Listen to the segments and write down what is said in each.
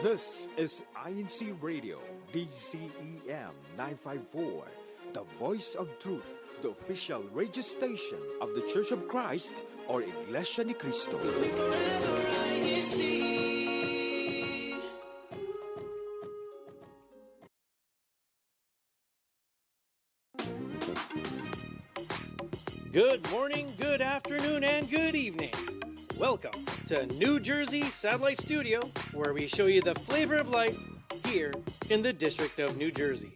This is INCRadio, DCEM 954, the voice of truth, the official radio station of the Church of Christ or Iglesia ni Cristo. Good morning, good afternoon, and good evening. Welcome to New Jersey Satellite Studio, where we show you the flavor of life here in the District of New Jersey.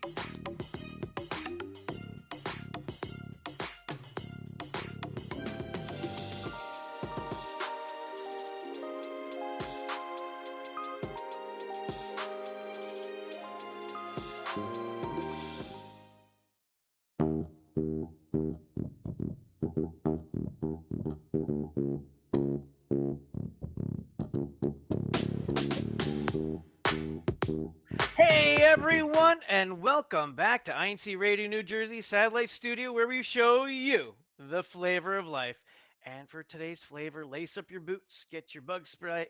Hey everyone, and welcome back to INCRadio New Jersey Satellite Studio, where we show you the flavor of life. And for today's flavor, lace up your boots, get your bug spray,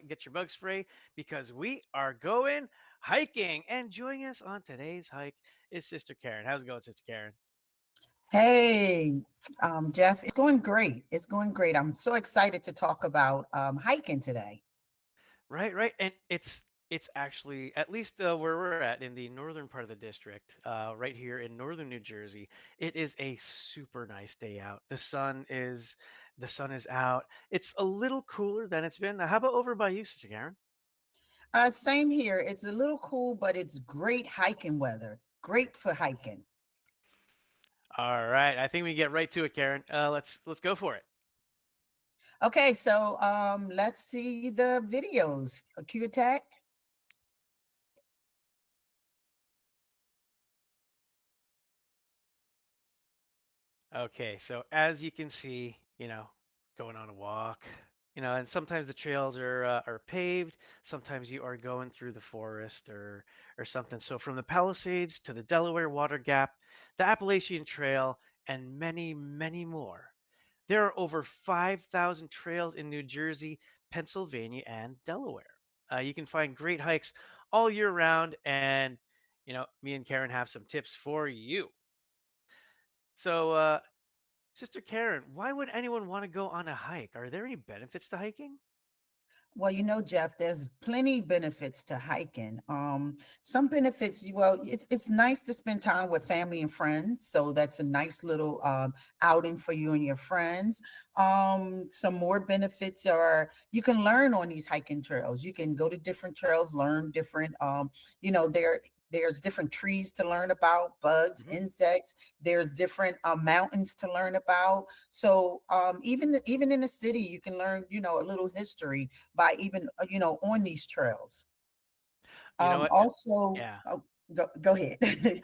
because we are going hiking. And joining us on today's hike is Sister Karen. How's it going, Sister Karen? Hey, Jeff, it's going great. It's going great. I'm so excited to talk about hiking today. Right, and it's actually at least where we're at in the northern part of the district, right here in northern New Jersey. It is a super nice day out. The sun is out. It's a little cooler than it's been. How about over by you, Sister Karen? Same here. It's a little cool, but it's great hiking weather. Great for hiking. All right, I think we get right to it, Karen. Let's go for it. Okay, so let's see the videos. Q attack. Okay, so as you can see, going on a walk, and sometimes the trails are paved, sometimes you are going through the forest or something. So from the Palisades to the Delaware Water Gap, the Appalachian Trail, and many, many more. There are over 5,000 trails in New Jersey, Pennsylvania, and Delaware. You can find great hikes all year round, and me and Karen have some tips for you. So, Sister Karen, why would anyone want to go on a hike? Are there any benefits to hiking? Well, Jeff, there's plenty benefits to hiking. Some benefits, well, it's nice to spend time with family and friends. So that's a nice little outing for you and your friends. Some more benefits are you can learn on these hiking trails. You can go to different trails, learn different, there's different trees to learn about, bugs, Mhm. insects. There's different mountains to learn about. So even in the city, you can learn, a little history by even on these trails. You know what? Also, Yeah. oh, go ahead.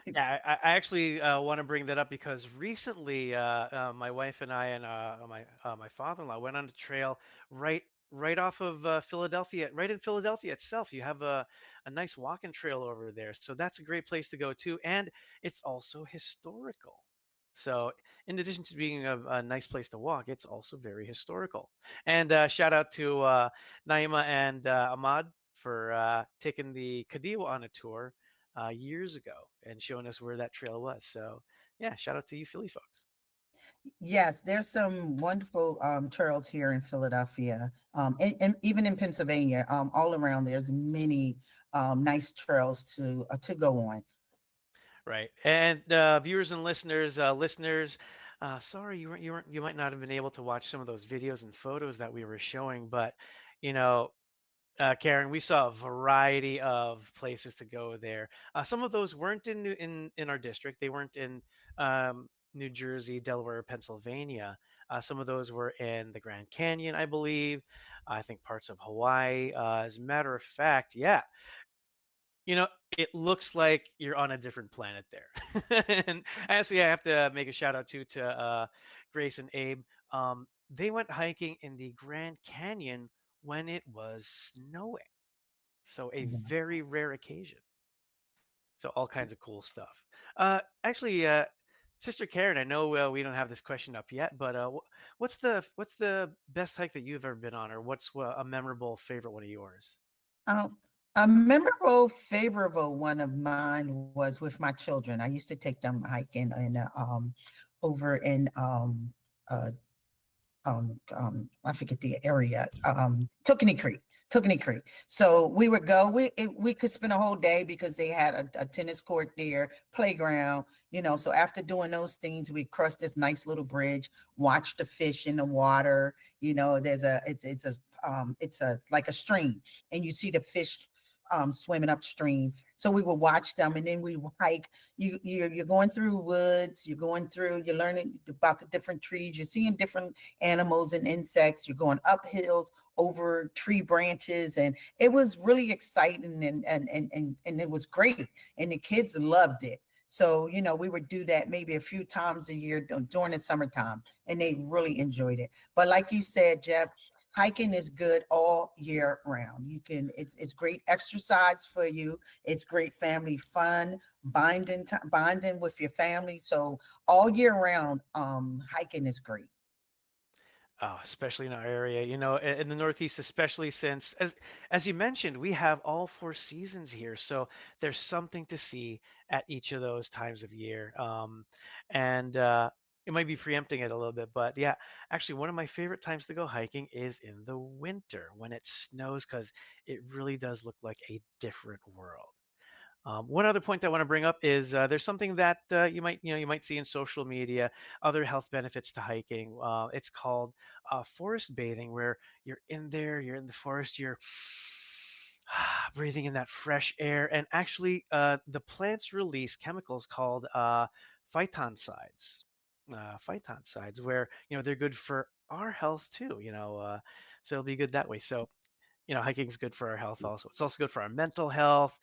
Yeah, I actually want to bring that up because recently, my wife and I and my father-in-law went on a trail right right off of Philadelphia, right in Philadelphia itself. You have a nice walking trail over there, so that's a great place to go to, and it's also historical. So, in addition to being a nice place to walk, it's also very historical. And shout out to Naima and Ahmad for taking the Kadiwa on a tour years ago and showing us where that trail was. So yeah, shout out to you Philly folks. Yes, there's some wonderful trails here in Philadelphia, and even in Pennsylvania. All around there's many nice trails to go on. Right. And viewers and listeners, sorry you might not have been able to watch some of those videos and photos that we were showing, but you know, Karen, we saw a variety of places to go there. Some of those weren't in our district. They weren't in New Jersey, Delaware, Pennsylvania. Some of those were in the Grand Canyon, I believe. I think parts of Hawaii. As a matter of fact, yeah, it looks like you're on a different planet there. And actually, I have to make a shout out to Grace and Abe. They went hiking in the Grand Canyon when it was snowing. So a very rare occasion. So all kinds of cool stuff. Actually, Sister Karen, I know we don't have this question up yet, but what's the best hike that you've ever been on, or what's a memorable favorite one of yours? A memorable, favorable one of mine was with my children. I used to take them hiking in over in I forget the area, Tookanny Creek. Tookanny Creek. So we would go. We could spend a whole day because they had a tennis court there, playground. So after doing those things, we cross this nice little bridge, watch the fish in the water. There's a it's a like a stream, and you see the fish swimming upstream. So we would watch them, and then we would hike. You're going through woods. You're learning about the different trees. You're seeing different animals and insects. You're going up hills over tree branches, and it was really exciting, and it was great, and the kids loved it. So we would do that maybe a few times a year during the summertime, and they really enjoyed it. But like you said, Jeff, hiking is good all year round. It's great exercise for you. It's great family fun, bonding with your family. So all year round, hiking is great. Oh, especially in our area, in the Northeast, especially since, as you mentioned, we have all four seasons here, so there's something to see at each of those times of year. And it might be preempting it a little bit, but yeah, actually, one of my favorite times to go hiking is in the winter when it snows, because it really does look like a different world. One other point I want to bring up is there's something that you might see in social media, other health benefits to hiking. It's called forest bathing, where you're in there, you're in the forest, you're breathing in that fresh air, and actually the plants release chemicals called phytoncides. Phytoncides, where they're good for our health too. So it'll be good that way. So hiking is good for our health also. It's also good for our mental health.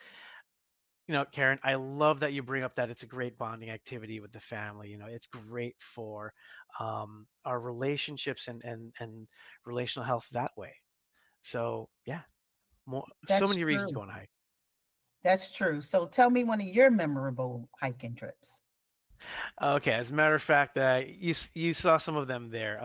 Karen, I love that you bring up that it's a great bonding activity with the family. It's great for our relationships and relational health that way. So yeah, so That's many reasons to true. go on a hike. That's true. So tell me one of your memorable hiking trips. Okay, as a matter of fact, you saw some of them there.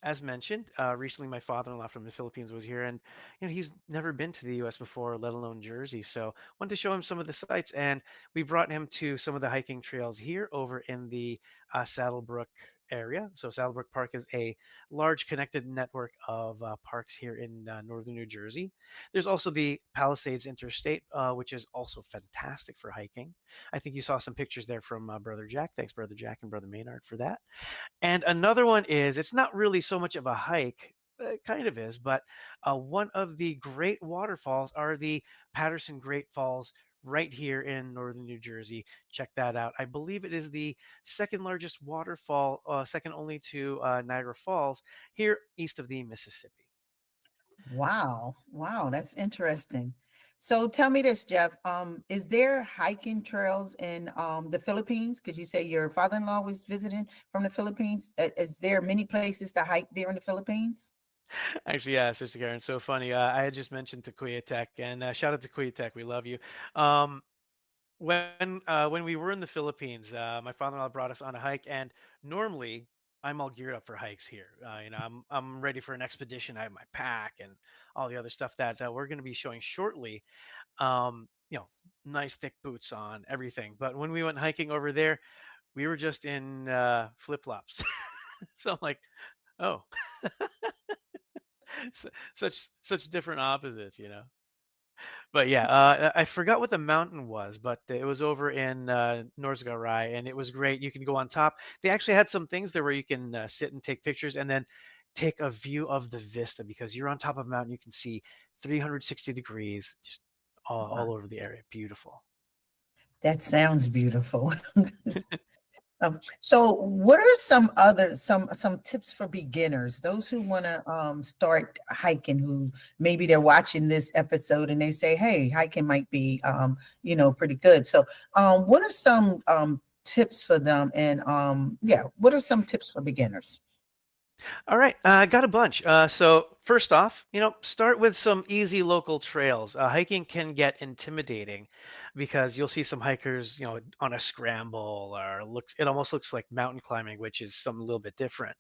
As mentioned, recently my father-in-law from the Philippines was here, and he's never been to the U.S. before, let alone Jersey. So wanted to show him some of the sites, and we brought him to some of the hiking trails here over in the Saddlebrook area. So Saddlebrook Park is a large connected network of parks here in northern New Jersey. There's also the Palisades Interstate, which is also fantastic for hiking. I think you saw some pictures there from Brother Jack. Thanks, Brother Jack and Brother Maynard, for that. And another one is it's not really so much of a hike. It kind of is, but one of the great waterfalls are the Patterson Great Falls right here in northern New Jersey. Check that out. I believe it is the second largest waterfall, second only to Niagara Falls, here east of the Mississippi. Wow. Wow, that's interesting. So tell me this, Jeff. Is there hiking trails in the Philippines? Because you say your father-in-law was visiting from the Philippines. Is there many places to hike there in the Philippines? Actually, yeah, Sister Karen, so funny. I had just mentioned to Tech, and shout out to Tech. We love you. Um, when we were in the Philippines, my father-in-law brought us on a hike, and normally I'm all geared up for hikes here. I'm ready for an expedition. I have my pack and all the other stuff that we're going to be showing shortly. Um, you know, nice thick boots on, everything. But when we went hiking over there, we were just in flip-flops. So I'm like, oh, such different opposites. But yeah, I forgot what the mountain was, but it was over in Norzagaray, and it was great. You can go on top. They actually had some things there where you can sit and take pictures, and then take a view of the vista, because you're on top of a mountain. You can see 360 degrees, just Wow, all over the area. Beautiful. that sounds beautiful. So what are some other some tips for beginners, those who want to start hiking, who maybe they're watching this episode and they say, hey, hiking might be pretty good. So what are some tips for them? And yeah, what are some tips for beginners? All right, I got a bunch. So first off, start with some easy local trails. Hiking can get intimidating because you'll see some hikers, on a scramble, or it almost looks like mountain climbing, which is something a little bit different.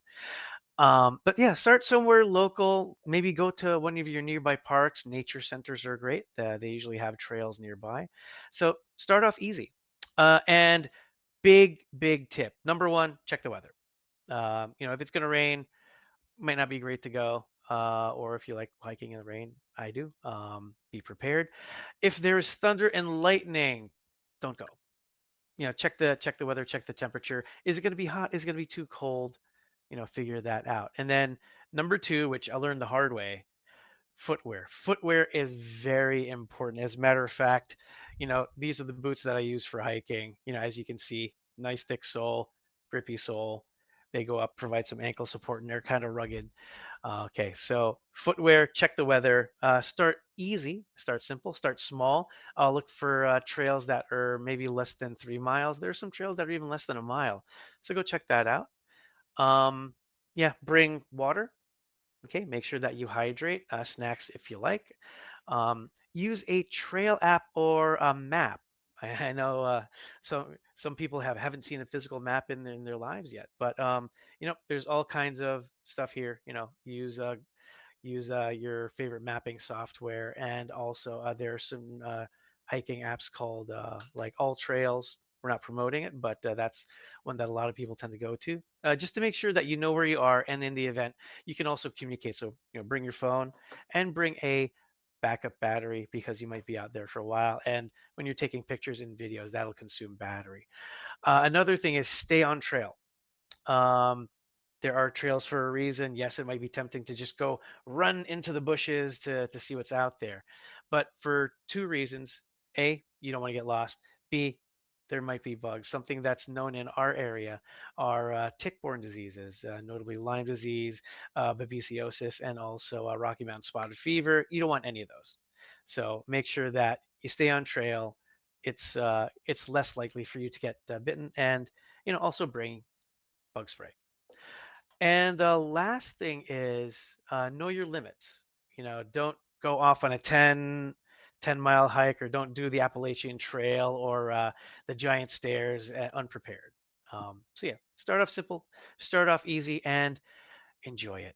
But yeah, start somewhere local. Maybe go to one of your nearby parks. Nature centers are great. They usually have trails nearby. So start off easy. And big tip. Number one, check the weather. If it's going to rain, might not be great to go. Or if you like hiking in the rain, I do. Be prepared. If there's thunder and lightning, don't go. Check the weather, check the temperature. Is it going to be hot? Is it going to be too cold? Figure that out. And then number two, which I learned the hard way, footwear. Footwear is very important. As a matter of fact, these are the boots that I use for hiking. As you can see, nice thick sole, grippy sole. They go up, provide some ankle support, and they're kind of rugged. Okay, so footwear, check the weather. Start easy, start simple, start small. I'll look for trails that are maybe less than 3 miles. There are some trails that are even less than a mile. So go check that out. Um, yeah, bring water. Okay, make sure that you hydrate, snacks if you like. Use a trail app or a map. I know some people haven't seen a physical map in their lives yet, but there's all kinds of stuff here. Use your favorite mapping software, and also there are some hiking apps called like All Trails. We're not promoting it, but that's one that a lot of people tend to go to, just to make sure that you know where you are, and in the event you can also communicate. So bring your phone and bring a backup battery, because you might be out there for a while, and when you're taking pictures and videos, that'll consume battery. Another thing is stay on trail. um, there are trails for a reason. Yes, it might be tempting to just go run into the bushes to see what's out there. But for two reasons: A, you don't want to get lost. B, there might be bugs. Something that's known in our area are tick-borne diseases, notably Lyme disease, babesiosis, and also Rocky Mountain spotted fever. You don't want any of those. So make sure that you stay on trail. It's less likely for you to get bitten, and also bring bug spray. And the last thing is know your limits. Don't go off on a 10-mile hike, or don't do the Appalachian Trail or the giant stairs unprepared. So yeah, start off simple, start off easy, and enjoy it.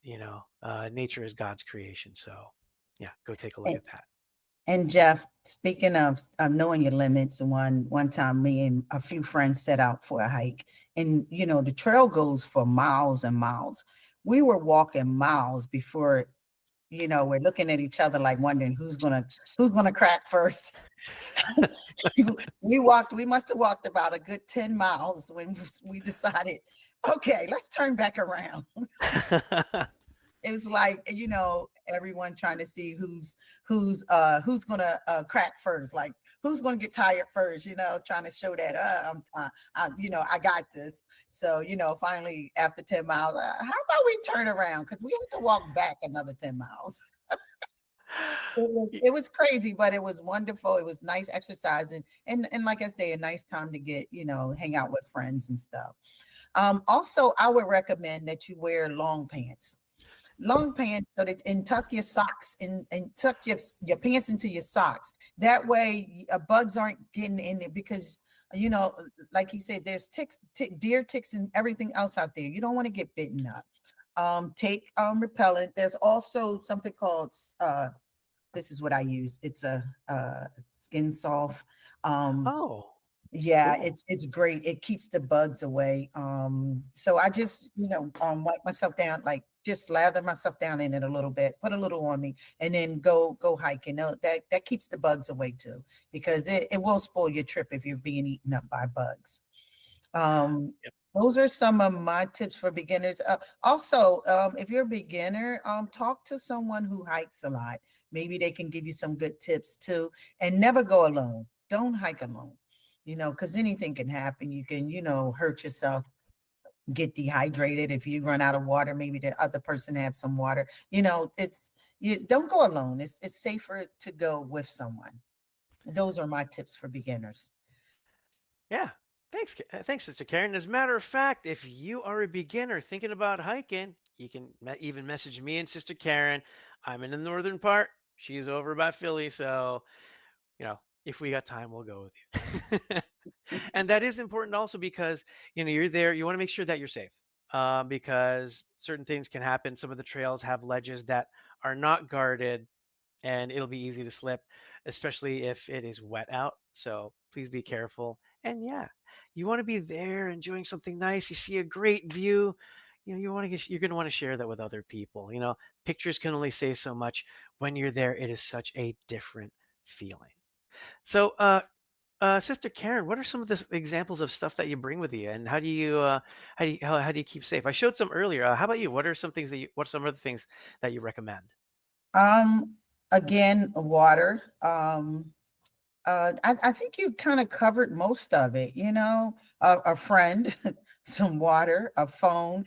Nature is God's creation. So yeah, go take a look And, at that. and Jeff, speaking of knowing your limits, one time me and a few friends set out for a hike, and the trail goes for miles and miles. We were walking miles before we're looking at each other like wondering who's gonna crack first. We must have walked about a good 10 miles when we decided, okay, let's turn back around. It was like, everyone trying to see who's gonna crack first, like who's gonna get tired first, trying to show that I got this. So finally after 10 miles, how about we turn around, because we had to walk back another 10 miles. It was crazy, but it was wonderful. It was nice exercise, and like I say, a nice time to get hang out with friends and stuff. Also, I would recommend that you wear long pants, so that, and tuck your socks and tuck your pants into your socks. That way bugs aren't getting in there, because like he said, there's deer ticks and everything else out there. You don't want to get bitten up. Take repellent. There's also something called this is what I use. It's a skin soft. um Oh, yeah, cool. it's great. It keeps the bugs away. So I just, wipe myself down, like just lather myself down in it a little bit, put a little on me, and then go hiking. That keeps the bugs away too, because it will spoil your trip if you're being eaten up by bugs. Um, Yep. those are some of my tips for beginners. Also, if you're a beginner, talk to someone who hikes a lot. Maybe they can give you some good tips too. And never go alone. Don't hike alone. Because anything can happen. You can, hurt yourself, get dehydrated. If you run out of water, maybe the other person have some water. You don't go alone. It's safer to go with someone. Those are my tips for beginners. Yeah. Thanks, Sister Karen. As a matter of fact, if you are a beginner thinking about hiking, You can even message me and Sister Karen. I'm in the northern part. She's over by Philly, so you know, if we got time, we'll go with you. And that is important also because you're there. You want to make sure that you're safe, because certain things can happen. Some of the trails have ledges that are not guarded, and it'll be easy to slip, especially if it is wet out. So please be careful. And yeah, you want to be there enjoying something nice. You see a great view. You're going to want to share that with other people. Pictures can only say so much. When you're there, it is such a different feeling. So, Sister Karen, what are some of the examples of stuff that you bring with you, and how do you keep safe? I showed some earlier. How about you? What are some of the things that you recommend? Um, Again, water. I think you kind of covered most of it, a friend, some water, a phone.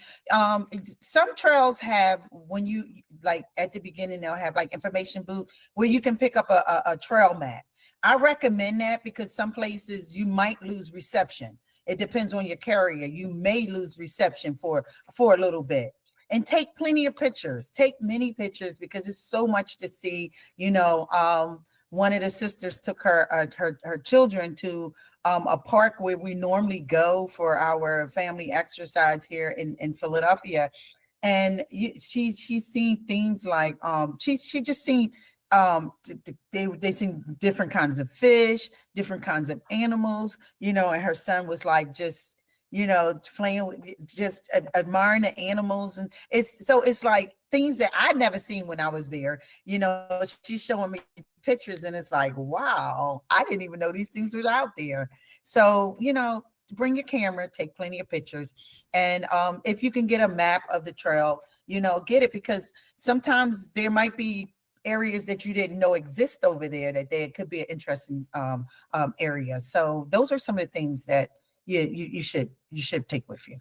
Some trails have, when you, like at the beginning, they'll have like information booth where you can pick up a trail map. I recommend that because some places you might lose reception. It depends on your carrier. You may lose reception for a little bit. And take plenty of pictures. Take many pictures because it's so much to see. One of the sisters took her children to a park where we normally go for our family exercise here in Philadelphia, and she's seen things like she just seen they seen different kinds of fish, different kinds of animals, and her son was like just playing with, just admiring the animals, and it's like things that I'd never seen when I was there. She's showing me pictures, and it's like, wow, I didn't even know these things were out there. So, bring your camera, take plenty of pictures, and if you can get a map of the trail, get it, because sometimes there might be areas that you didn't know exist over there, that there could be an interesting area. So those are some of the things that you should take with you.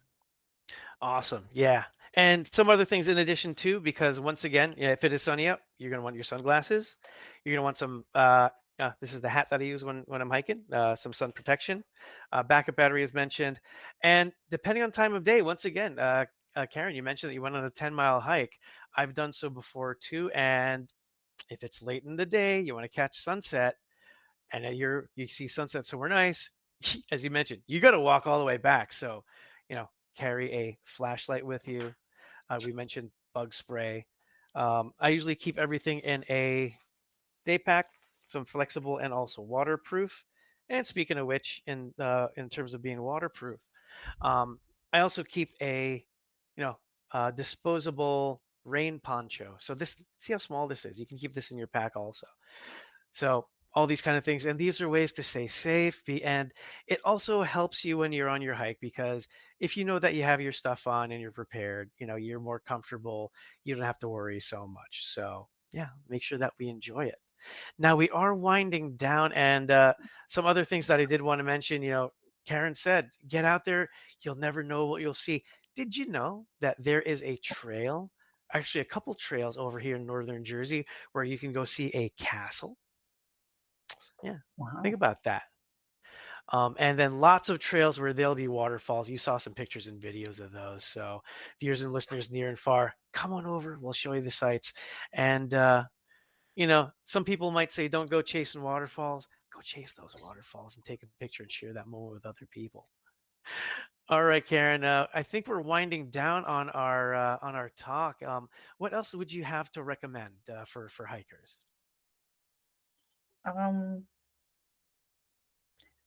Awesome. Yeah. And some other things in addition too, because once again, yeah, if it is sunny out, you're gonna want your sunglasses. You're gonna want some. This is the hat that I use when I'm hiking. Some sun protection. Backup battery is mentioned, and depending on time of day, once again, Karen, you mentioned that you went on a 10-mile hike. I've done so before too, and if it's late in the day, you want to catch sunset, and you see sunset somewhere nice, as you mentioned, you got to walk all the way back. So, you know, carry a flashlight with you. We mentioned bug spray. I usually keep everything in a day pack, some flexible and also waterproof. And speaking of which, in terms of being waterproof, um, I also keep a, you know, disposable rain poncho. So this, see how small this is. You can keep this in your pack also. So all these kind of things, and these are ways to stay safe. And it also helps you when you're on your hike, because if you know that you have your stuff on and you're prepared, you're more comfortable. You don't have to worry so much. So yeah, make sure that we enjoy it. Now we are winding down, and some other things that I did want to mention. Karen said, get out there. You'll never know what you'll see. Did you know that there is a trail, actually a couple trails over here in northern Jersey, where you can go see a castle? Yeah, think Wow. about that. And then lots of trails where there'll be waterfalls. You saw some pictures and videos of those. So, viewers and listeners near and far, come on over. We'll show you the sights. And, some people might say, don't go chasing waterfalls. Go chase those waterfalls and take a picture and share that moment with other people. All right, Karen. I think we're winding down on our talk. What else would you have to recommend for hikers? Um,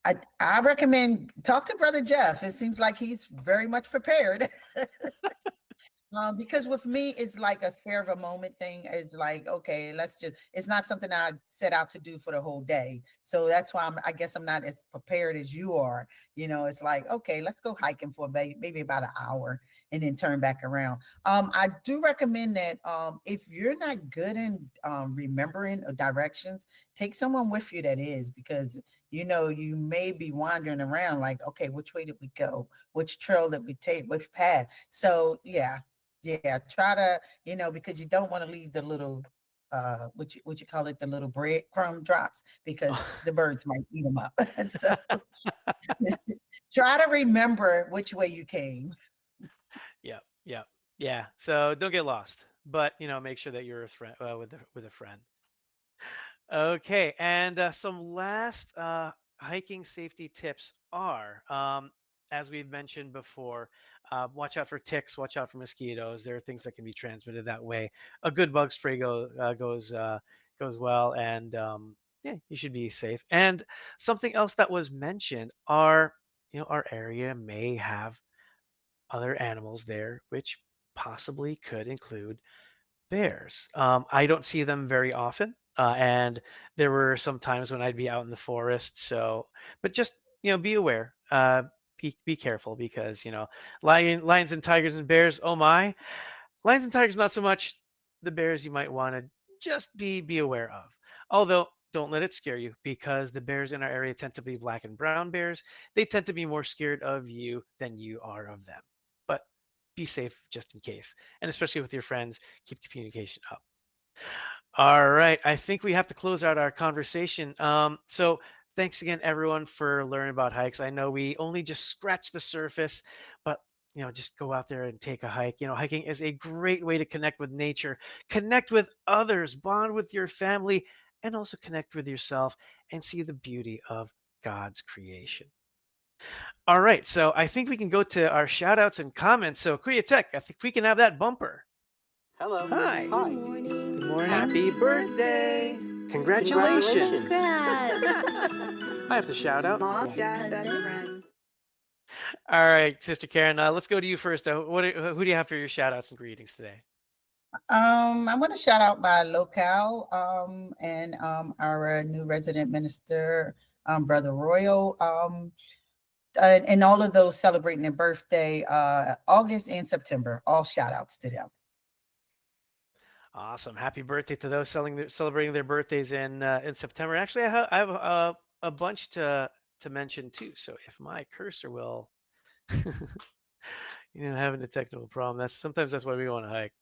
I recommend talk to Brother Jeff. It seems like he's very much prepared. Because with me, it's like a spare of a moment thing. It's like, okay, it's not something I set out to do for the whole day. So that's why I guess I'm not as prepared as you are. It's like, okay, let's go hiking for maybe about an hour and then turn back around. I do recommend that if you're not good in remembering directions, take someone with you that is, because you may be wandering around like, okay, which way did we go? Which trail did we take? Which path? So yeah, try to, because you don't want to leave the little what you call it, the little breadcrumb drops, because the birds might eat them up. And so try to remember which way you came. Yeah, yeah. Yeah, so don't get lost, but make sure that you're a friend with a friend. Okay, and some last hiking safety tips are, as we've mentioned before, watch out for ticks, watch out for mosquitoes. There are things that can be transmitted that way. A good bug spray goes well, and yeah, you should be safe. And something else that was mentioned are, our area may have other animals there, which possibly could include bears. I don't see them very often, and there were some times when I'd be out in the forest. So, but just be aware. Be careful because lions and tigers and bears. Oh my, lions and tigers not so much. The bears you might want to just be aware of. Although don't let it scare you because the bears in our area tend to be black and brown bears. They tend to be more scared of you than you are of them. But be safe just in case, and especially with your friends, keep communication up. All right, I think we have to close out our conversation. So thanks again, everyone, for learning about hikes. I know we only just scratched the surface, but just go out there and take a hike. Hiking is a great way to connect with nature, connect with others, bond with your family, and also connect with yourself and see the beauty of God's creation. All right, so I think we can go to our shout outs and comments. So, Kriya Tech, I think we can have that bumper. Hello. Hi. Hi. Good morning. Good morning. Happy birthday. Congratulations. Congrats. I have to shout out. Mom, dad, best friend. All right, Sister Karen, let's go to you first. Who do you have for your shout outs and greetings today? I want to shout out my locale and our new resident minister, Brother Royal, and all of those celebrating their birthday, August and September. All shout outs to them. Awesome. Happy birthday to those celebrating their birthdays in September. Actually, I have a bunch to mention too. So if my cursor will, having a technical problem. That's why we want to hike.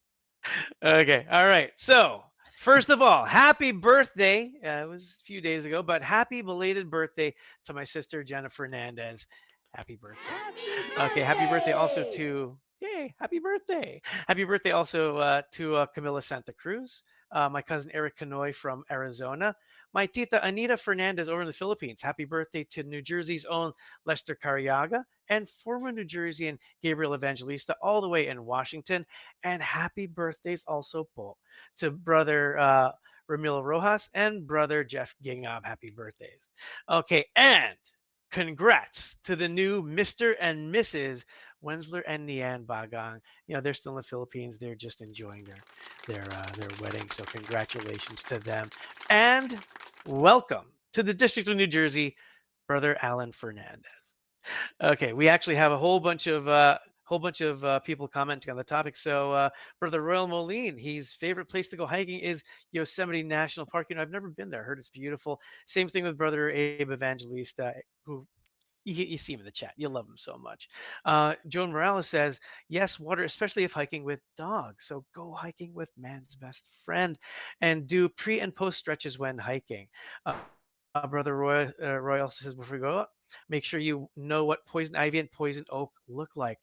Okay. All right. So, first of all, happy birthday. It was a few days ago, but happy belated birthday to my sister, Jenna Fernandez. Happy birthday. Okay. Happy birthday also to, yay, happy birthday. Happy birthday also to Camila Santa Cruz, my cousin Eric Canoy from Arizona, my tita Anita Fernandez over in the Philippines. Happy birthday to New Jersey's own Lester Cariaga and former New Jerseyan Gabriel Evangelista all the way in Washington. And happy birthdays also po to brother Ramil Rojas and brother Jeff Gingab. Happy birthdays. Okay, and congrats to the new Mr. and Mrs. Wensler and Nian Bagang. They're still in the Philippines. They're just enjoying their wedding. So congratulations to them. And welcome to the District of New Jersey, brother Alan Fernandez. Okay, we actually have a whole bunch of people commenting on the topic. So, Brother Royal Moline, his favorite place to go hiking is Yosemite National Park. I've never been there. I heard it's beautiful. Same thing with Brother Abe Evangelista, who you see him in the chat. You love him so much. Joan Morales says, yes, water, especially if hiking with dogs. So go hiking with man's best friend and do pre and post stretches when hiking. Brother Roy also says, before we go up, make sure you know what poison ivy and poison oak look like.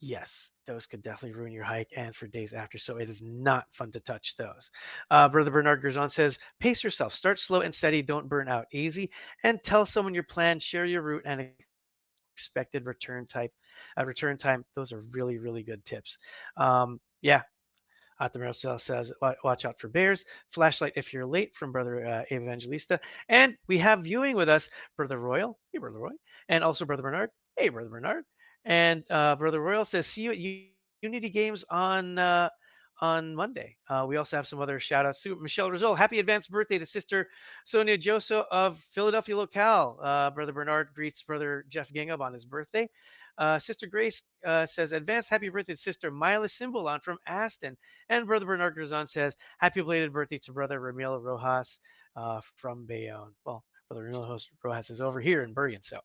Yes, those could definitely ruin your hike and for days after. So it is not fun to touch those. Brother Bernard Gerzon says, pace yourself, start slow and steady, don't burn out easy, and tell someone your plan, share your route and expected return time. Those are really, really good tips. Yeah, Atamirosel says, watch out for bears. Flashlight if you're late from Brother Evangelista. And we have viewing with us Brother Royal. Hey, Brother Roy. And also Brother Bernard. Hey, Brother Bernard. And Brother Royal says, see you at Unity Games on Monday. We also have some other shout outs too. Michelle Rizal, happy advanced birthday to Sister Sonia Joso of Philadelphia Locale. Brother Bernard greets Brother Jeff Gingab on his birthday. Sister Grace says, advanced happy birthday to Sister Mila Simbolon from Aston. And Brother Bernard Grazon says, happy belated birthday to Brother Ramil Rojas from Bayonne. Well, Brother Ramil Rojas is over here in Bergen, so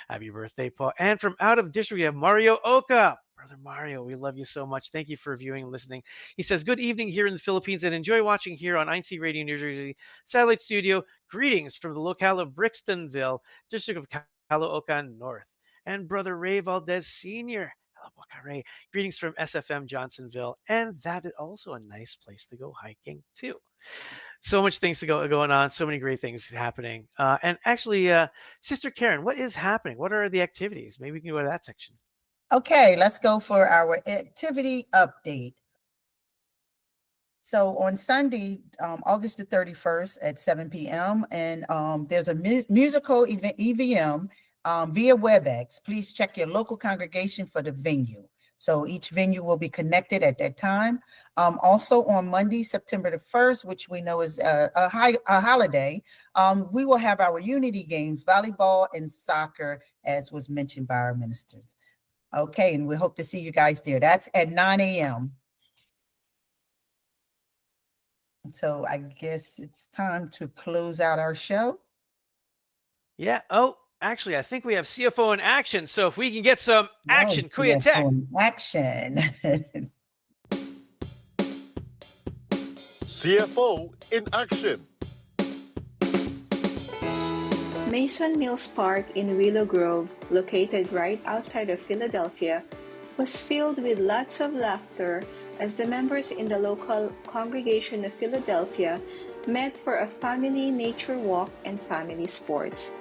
happy birthday, Paul. And from out of district, we have Mario Oka. Brother Mario, we love you so much. Thank you for viewing and listening. He says, good evening here in the Philippines and enjoy watching here on INCRadio New Jersey Satellite Studio. Greetings from the locale of Brixtonville, district of Caloocan North. And Brother Ray Valdez Sr. Hello, Wakaray. Greetings from SFM Johnsonville, and that is also a nice place to go hiking too. So much things to going on, so many great things happening. And actually, Sister Karen, what is happening? What are the activities? Maybe we can go to that section. Okay, let's go for our activity update. So on Sunday, August the 31st at 7 p.m., and there's a musical event, EVM, via WebEx. Please check your local congregation for the venue. So each venue will be connected at that time. Also on Monday, September the 1st, which we know is a holiday, we will have our unity games, volleyball and soccer, as was mentioned by our ministers. Okay, and we hope to see you guys there. That's at 9 a.m. So I guess it's time to close out our show. Yeah. Oh, actually, I think we have CFO in action. So if we can get some Oh, action, Kuya yes, Tech. action. CFO in action. Mason Mills Park in Willow Grove, located right outside of Philadelphia, was filled with lots of laughter as the members in the local congregation of Philadelphia met for a family nature walk and family sports.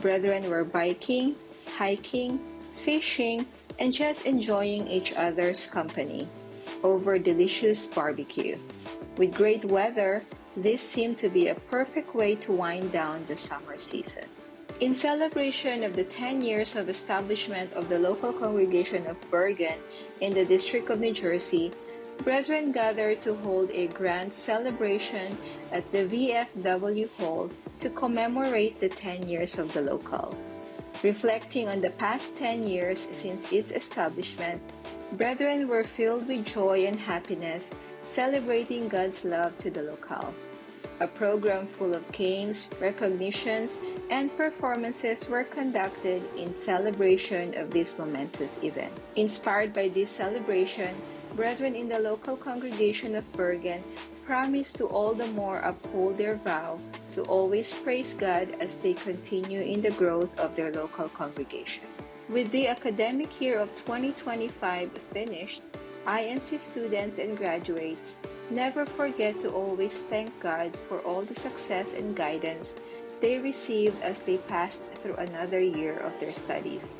Brethren were biking, hiking, fishing, and just enjoying each other's company over delicious barbecue. With great weather, this seemed to be a perfect way to wind down the summer season. In celebration of the 10 years of establishment of the local congregation of Bergen in the District of New Jersey, brethren gathered to hold a grand celebration at the VFW Hall to commemorate the 10 years of the local. Reflecting on the past 10 years since its establishment, brethren were filled with joy and happiness, celebrating God's love to the locale. A program full of games, recognitions, and performances were conducted in celebration of this momentous event. Inspired by this celebration, brethren in the local congregation of Bergen promised to all the more uphold their vow to always praise God as they continue in the growth of their local congregation. With the academic year of 2025 finished, INC students and graduates never forget to always thank God for all the success and guidance they received as they passed through another year of their studies.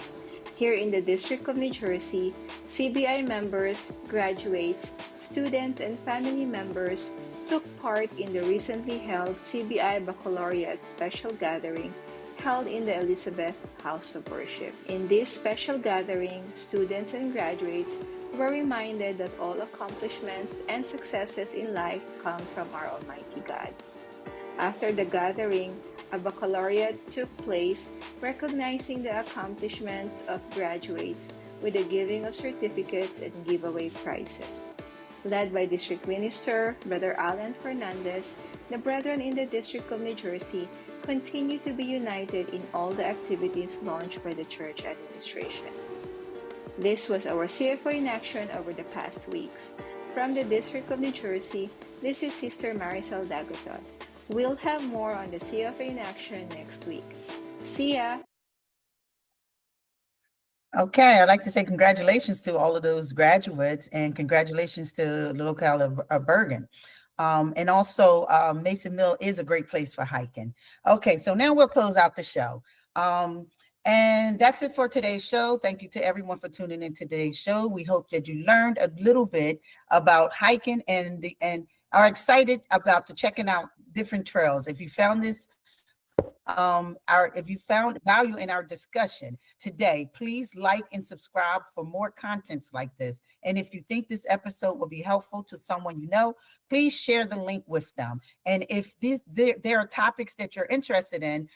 Here in the District of New Jersey, CBI members, graduates, students, and family members took part in the recently held CBI Baccalaureate Special Gathering held in the Elizabeth House of Worship. In this special gathering, students and graduates were reminded that all accomplishments and successes in life come from our Almighty God. After the gathering, a baccalaureate took place, recognizing the accomplishments of graduates with the giving of certificates and giveaway prizes. Led by District Minister Brother Alan Fernandez, the brethren in the District of New Jersey continue to be united in all the activities launched by the church administration. This was our CFO in action over the past weeks. From the District of New Jersey, this is Sister Marisol Dagotot. We'll have more on the CFA in action next week. See ya! Okay, I'd like to say congratulations to all of those graduates and congratulations to the locale of Bergen. And also Mason Mill is a great place for hiking. Okay, so now we'll close out the show. And that's it for today's show. Thank you to everyone for tuning in today's show. We hope that you learned a little bit about hiking and are excited about checking out different trails. If you found this, if you found value in our discussion today, please like and subscribe for more contents like this. And if you think this episode will be helpful to someone you know, please share the link with them. And if there are topics that you're interested in,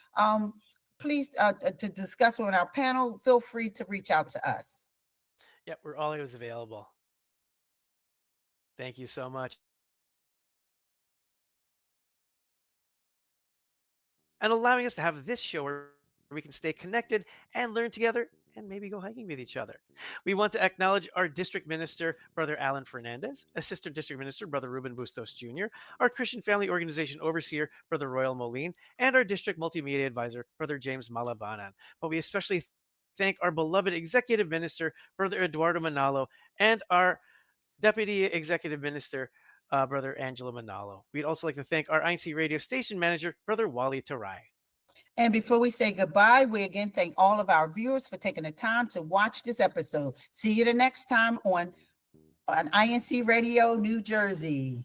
please to discuss on our panel, feel free to reach out to us. Yep, we're always available. Thank you so much. And allowing us to have this show where we can stay connected and learn together and maybe go hiking with each other. We want to acknowledge our District Minister, Brother Alan Fernandez, Assistant District Minister, Brother Ruben Bustos Jr., our Christian Family Organization Overseer, Brother Royal Moline, and our District Multimedia Advisor, Brother James Malabanan. But we especially thank our beloved Executive Minister, Brother Eduardo Manalo, and our Deputy Executive Minister, Brother Angelo Manalo. We'd also like to thank our INC radio station manager, Brother Wally Tarai. And before we say goodbye, we again thank all of our viewers for taking the time to watch this episode. See you the next time on INC Radio, New Jersey.